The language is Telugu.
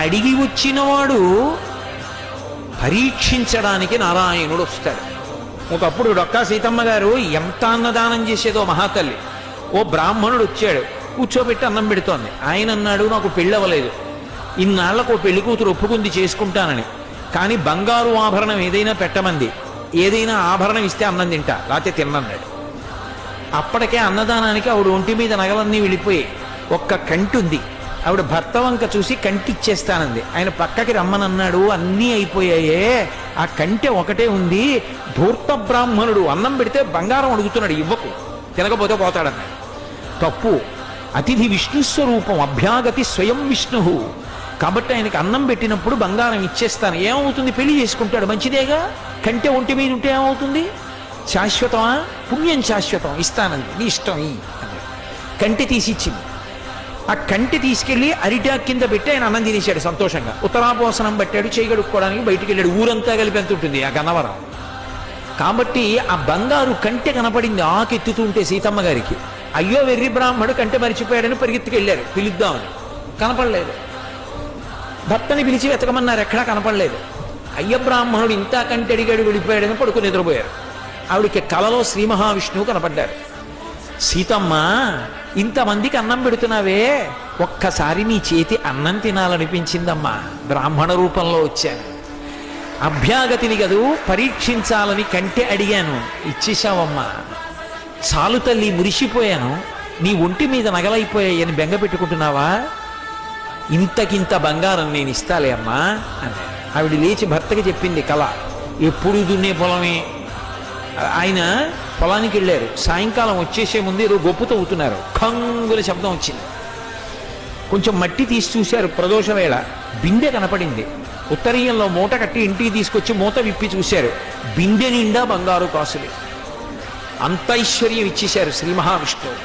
అడిగి వచ్చినవాడు పరీక్షించడానికి నారాయణుడు వస్తాడు. ఒకప్పుడు డొక్కా సీతమ్మ గారు ఎంత అన్నదానం చేసేదో మహాతల్లి. ఓ బ్రాహ్మణుడు వచ్చాడు, కూర్చోబెట్టి అన్నం పెడుతోంది. ఆయన అన్నాడు, నాకు పెళ్ళి అవ్వలేదు, ఇన్నాళ్లకు పెళ్లి కూతురు ఒప్పుకుంది చేసుకుంటానని, కానీ బంగారు ఆభరణం ఏదైనా పెట్టమంది, ఏదైనా ఆభరణం ఇస్తే అన్నం తింటా, లేకపోతే తిన్నన్నాడు. అప్పటికే అన్నదానానికి ఆవిడ ఒంటి మీద నగలన్నీ వెళ్ళిపోయి ఒక్క కంటి ఉంది. ఆవిడ భర్త వంక చూసి కంటి ఇచ్చేస్తానంది. ఆయన పక్కకి రమ్మనన్నాడు, అన్నీ అయిపోయాయే, ఆ కంటె ఒకటే ఉంది. ధూర్త బ్రాహ్మణుడు అన్నం పెడితే బంగారం అడుగుతున్నాడు, ఇవ్వకు, తినకపోతే పోతాడన్నాడు. తప్పు. అతిథి విష్ణుస్వరూపం, అభ్యాగతి స్వయం విష్ణు. కాబట్టి ఆయనకి అన్నం పెట్టినప్పుడు బంగారం ఇచ్చేస్తాను. ఏమవుతుంది, పెళ్లి చేసుకుంటాడు, మంచిదేగా. కంటె ఒంటి మీద ఉంటే ఏమవుతుంది, శాశ్వతమా? పుణ్యం శాశ్వతం, ఇస్తానంది, నీ ఇష్టం ఈ అన్నాడు. కంటె తీసి ఇచ్చింది. ఆ కంటె తీసుకెళ్లి అరిటా కింద పెట్టి ఆయన అన్నం తినేశాడు సంతోషంగా. ఉత్తరాపోసనం పట్టాడు, చేయగడుక్కోవడానికి బయటికి వెళ్ళాడు. ఊరంతా కలిపి ఎంత ఉంటుంది ఆ గన్నవరం. కాబట్టి ఆ బంగారు కంటె కనపడింది ఆకెత్తుతుంటే సీతమ్మ గారికి. అయ్యో వెర్రి బ్రాహ్మడు కంటె మరిచిపోయాడని పరిగెత్తుకెళ్ళారు పిలుద్దామని. కనపడలేదు. భర్తని పిలిచి వెతకమన్నారు, ఎక్కడా కనపడలేదు. అయ్య బ్రాహ్మణుడు ఇంత కంటె అడిగాడు, వెళ్ళిపోయాడని పడుకుని నిద్రపోయారు. ఆవిడికి కలలో శ్రీ మహావిష్ణువు కనపడ్డారు. సీతమ్మ, ఇంతమందికి అన్నం పెడుతున్నావే, ఒక్కసారి నీ చేతి అన్నం తినాలనిపించిందమ్మా, బ్రాహ్మణ రూపంలో వచ్చాను. అభ్యాగతిని కదూ పరీక్షించాలని కంటె అడిగాను, ఇచ్చేశావమ్మా. చాలు తల్లి, మురిసిపోయాను. నీ ఒంటి మీద నగలైపోయాయని బెంగ పెట్టుకుంటున్నావా? ఇంతకింత బంగారం నేను ఇస్తాలే అమ్మా అన్నాడు. ఆవిడ లేచి భర్తకి చెప్పింది కళ. ఎప్పుడు దున్నే పొలమే. ఆయన పొలానికి వెళ్ళారు. సాయంకాలం వచ్చేసే ముందు ఏదో గొప్పు తవ్వుతున్నారు. కంగుల శబ్దం వచ్చింది. కొంచెం మట్టి తీసి చూశారు. ప్రదోష వేళ బిందె కనపడింది. ఉత్తరీయంలో మూట కట్టి ఇంటికి తీసుకొచ్చి మూత విప్పి చూశారు. బిందె నిండా బంగారు కాసులు. అంత ఐశ్వర్యం ఇచ్చేశారు శ్రీ మహావిష్ణువు.